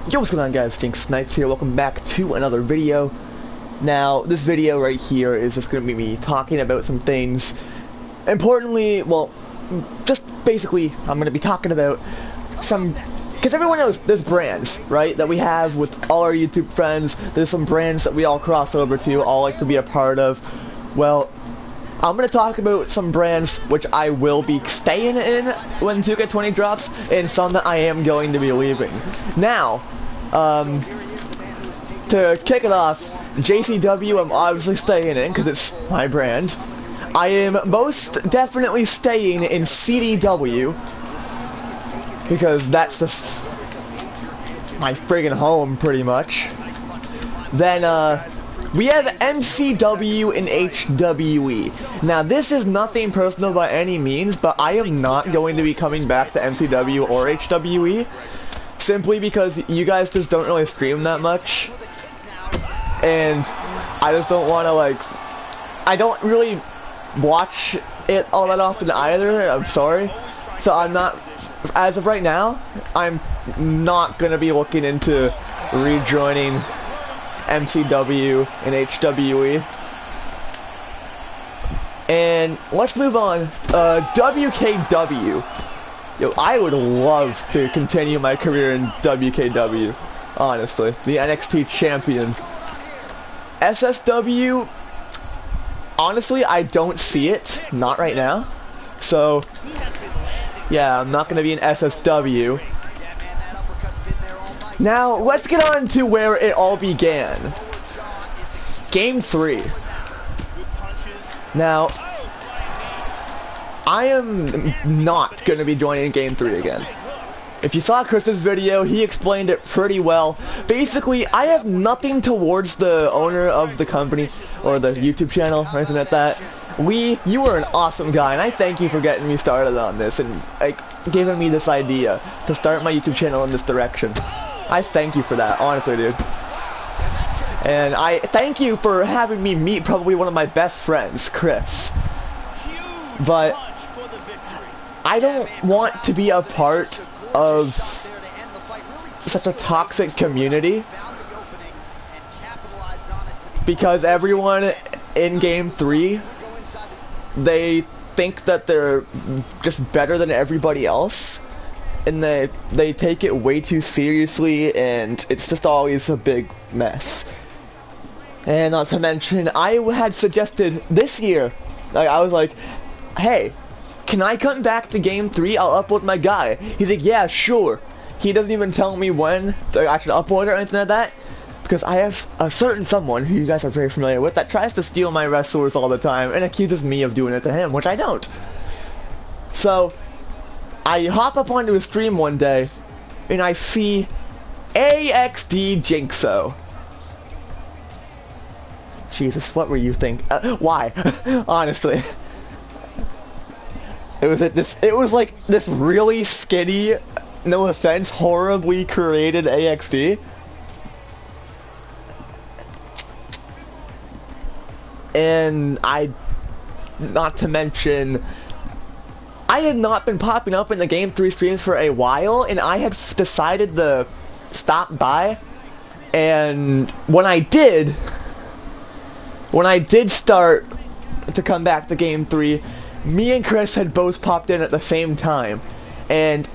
Yo, what's going on, guys? Jinx Snipes here. Welcome back to another video. Now, this video right here is just going to be me talking about some things. Importantly, well, just basically, I'm going to be talking about some... Because everyone knows there's brands, right, that we have with all our YouTube friends. There's some brands that we all cross over to, all like to be a part of. Well, I'm going to talk about some brands which I will be staying in when 2K20 drops, and some that I am going to be leaving. Now, to kick it off, JCW I'm obviously staying in because it's my brand. I am most definitely staying in CDW because that's just my friggin' home pretty much. Then we have MCW and HWE. Now this is nothing personal by any means, but I am not going to be coming back to MCW or HWE. Simply because you guys just don't really stream that much. And I just don't want to, like... I don't really watch it all that often either, I'm sorry. So I'm not... As of right now, I'm not going to be looking into rejoining MCW and HWE. And let's move on. WKW. Yo, I would love to continue my career in WKW, honestly. The NXT champion. SSW, honestly, I don't see it. Not right now. So, yeah, I'm not going to be in SSW. Now, let's get on to where it all began. Game 3. Now, I am not going to be joining Game 3 again. If you saw Chris's video, he explained it pretty well. Basically, I have nothing towards the owner of the company, or the YouTube channel, or anything like that. You were an awesome guy, and I thank you for getting me started on this, and like, giving me this idea to start my YouTube channel in this direction. I thank you for that, honestly, dude. And I thank you for having me meet probably one of my best friends, Chris. But I don't want to be a part of such a toxic community because everyone in Game 3, they think that they're just better than everybody else, and they take it way too seriously, and it's just always a big mess. And not to mention, I had suggested this year, like, I was like, hey, can I come back to Game 3? I'll upload my guy. He's like, yeah, sure. He doesn't even tell me when I should upload it or anything like that. Because I have a certain someone who you guys are very familiar with that tries to steal my wrestlers all the time and accuses me of doing it to him, which I don't. So, I hop up onto a stream one day and I see AXD Jinxo. Jesus, what were you thinking? Why? Honestly. It was like this really skinny, no offense, horribly created AXD. And not to mention, I had not been popping up in the Game 3 streams for a while, and I had decided to stop by. And when I did start to come back to Game 3, me and Chris had both popped in at the same time, and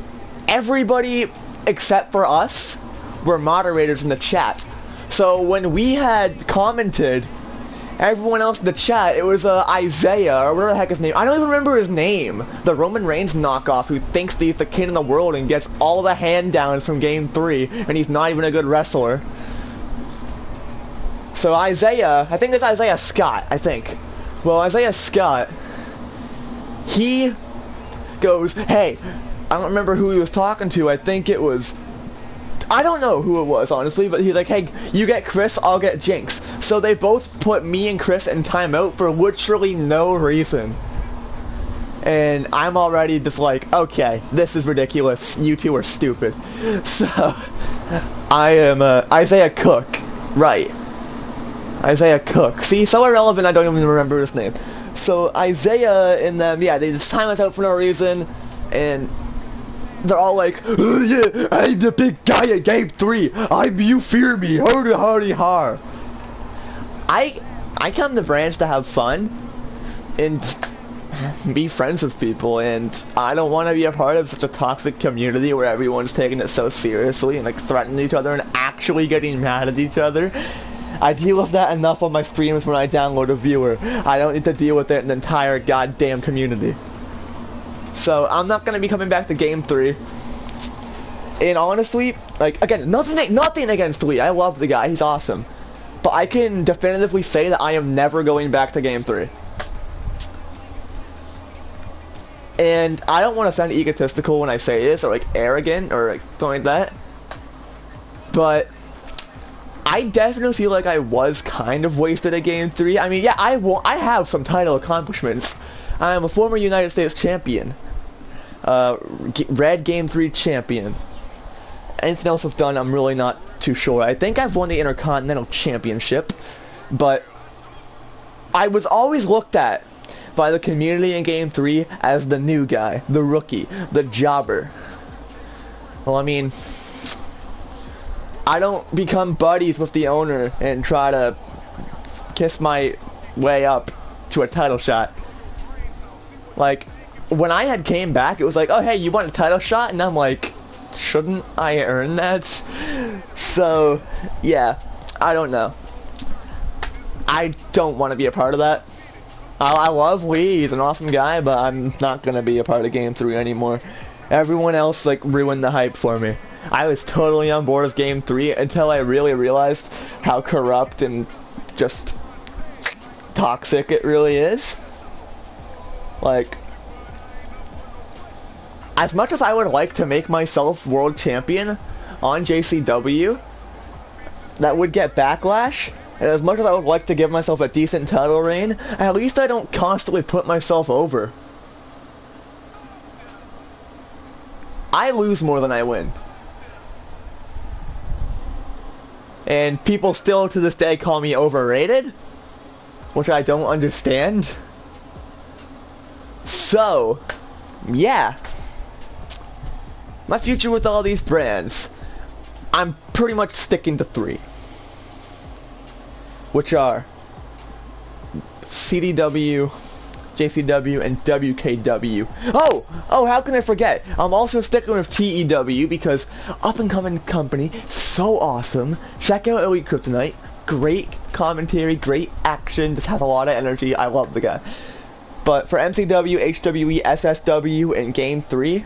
everybody except for us were moderators in the chat. So when we had commented, everyone else in the chat, it was Isaiah, or whatever the heck his name, I don't even remember his name, the Roman Reigns knockoff who thinks that he's the king of the world and gets all the hand downs from Game 3, and he's not even a good wrestler. So Isaiah, I think it's Isaiah Scott, I think. Well, Isaiah Scott, he goes, hey, I don't remember who he was talking to, I think it was, I don't know who it was, honestly, but he's like, hey, you get Chris, I'll get Jinx. So they both put me and Chris in timeout for literally no reason. And I'm already just like, okay, this is ridiculous, you two are stupid. So, I am, Isaiah Cook, right. Isaiah Cook. See, so irrelevant I don't even remember his name. So Isaiah and them, yeah, they just time us out for no reason, and they're all like, "Oh, yeah, I'm the big guy in Game 3. You fear me. Hardy, hardy, har." I come to brands to have fun and be friends with people, and I don't want to be a part of such a toxic community where everyone's taking it so seriously and like threatening each other and actually getting mad at each other. I deal with that enough on my streams when I download a viewer. I don't need to deal with it in the entire goddamn community. So I'm not gonna be coming back to Game 3. And honestly, like, again, nothing against Lee. I love the guy, he's awesome. But I can definitively say that I am never going back to Game 3. And I don't want to sound egotistical when I say this, or like arrogant, or like something like that. But I definitely feel like I was kind of wasted at Game 3. I mean, yeah, I have some title accomplishments. I am a former United States champion. Red Game 3 champion. Anything else I've done, I'm really not too sure. I think I've won the Intercontinental Championship, but I was always looked at by the community in Game 3 as the new guy, the rookie, the jobber. Well, I mean, I don't become buddies with the owner and try to kiss my way up to a title shot. Like, when I had came back, it was like, oh hey, you want a title shot? And I'm like, shouldn't I earn that? So, yeah, I don't know. I don't want to be a part of that. I love Lee, he's an awesome guy, but I'm not going to be a part of Game 3 anymore. Everyone else, like, ruined the hype for me. I was totally on board with Game 3 until I really realized how corrupt and just toxic it really is. Like, as much as I would like to make myself world champion on JCW, that would get backlash. And as much as I would like to give myself a decent title reign, at least I don't constantly put myself over. I lose more than I win. And people still to this day call me overrated, which I don't understand. So, yeah. My future with all these brands, I'm pretty much sticking to 3. Which are CDW, JCW, and WKW. Oh, how can I forget? I'm also sticking with TEW because up-and-coming company, so awesome. Check out Elite Kryptonite. Great commentary, great action, just has a lot of energy. I love the guy. But for MCW, HWE, SSW, and Game 3,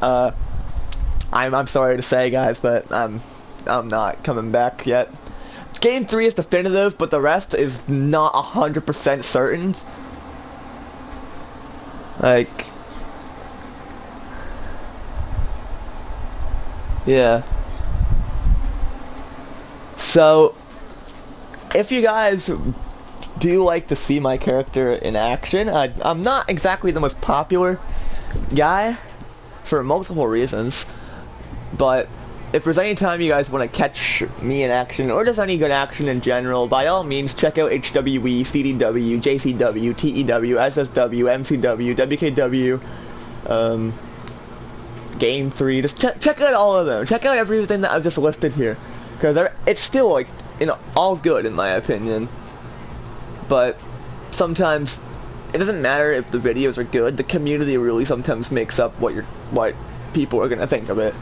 I'm sorry to say, guys, but I'm not coming back yet. Game 3 is definitive, but the rest is not 100% certain. Like, yeah. So, if you guys do like to see my character in action, I'm not exactly the most popular guy for multiple reasons, but if there's any time you guys want to catch me in action, or just any good action in general, by all means, check out HWE, CDW, JCW, TEW, SSW, MCW, WKW, Game 3. Just check out all of them. Check out everything that I've just listed here. Because it's still, like, you know, all good in my opinion. But sometimes it doesn't matter if the videos are good. The community really sometimes makes up what people are going to think of it.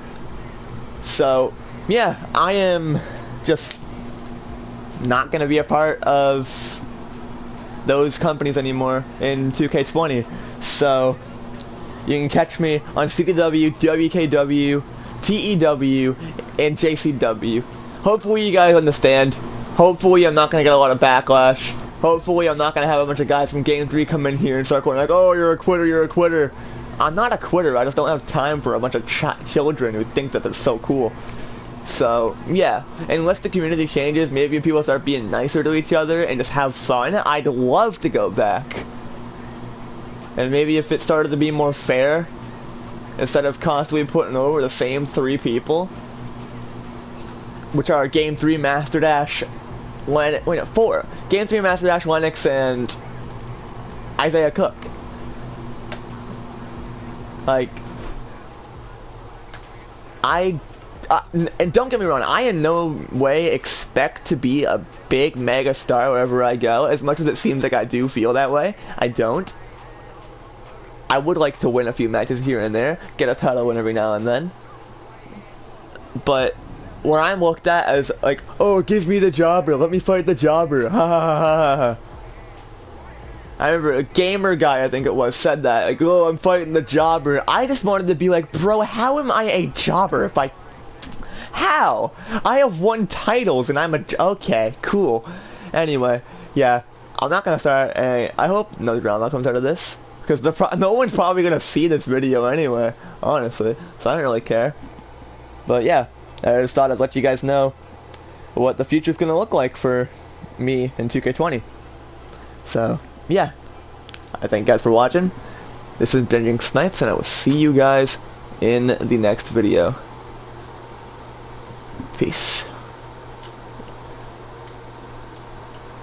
So, yeah, I am just not going to be a part of those companies anymore in 2K20. So, you can catch me on CDW, WKW, TEW, and JCW. Hopefully you guys understand. Hopefully I'm not going to get a lot of backlash. Hopefully I'm not going to have a bunch of guys from Game 3 come in here and start going like, oh, you're a quitter, you're a quitter. I'm not a quitter, I just don't have time for a bunch of children who think that they're so cool. So, yeah, unless the community changes, maybe people start being nicer to each other and just have fun, I'd love to go back. And maybe if it started to be more fair, instead of constantly putting over the same 3 people, which are Game 3 Master Dash, 4. Game 3 Master Dash, Lennox, and Isaiah Cook. Like, and don't get me wrong, I in no way expect to be a big mega star wherever I go, as much as it seems like I do feel that way. I don't. I would like to win a few matches here and there, get a title win every now and then. But when I'm looked at as like, oh, give me the jobber, let me fight the jobber, ha ha ha ha ha. I remember a gamer guy, I think it was, said that, like, oh, I'm fighting the jobber. I just wanted to be like, bro, how am I a jobber if I... How? I have won titles and I'm a... Okay, cool. Anyway, yeah, I'm not gonna start a... I hope no drama comes out of this, because no one's probably gonna see this video anyway, honestly, so I don't really care. But yeah, I just thought I'd let you guys know what the future's gonna look like for me in 2K20. So... yeah, I thank you guys for watching. This is Binging Snipes, and I will see you guys in the next video. Peace.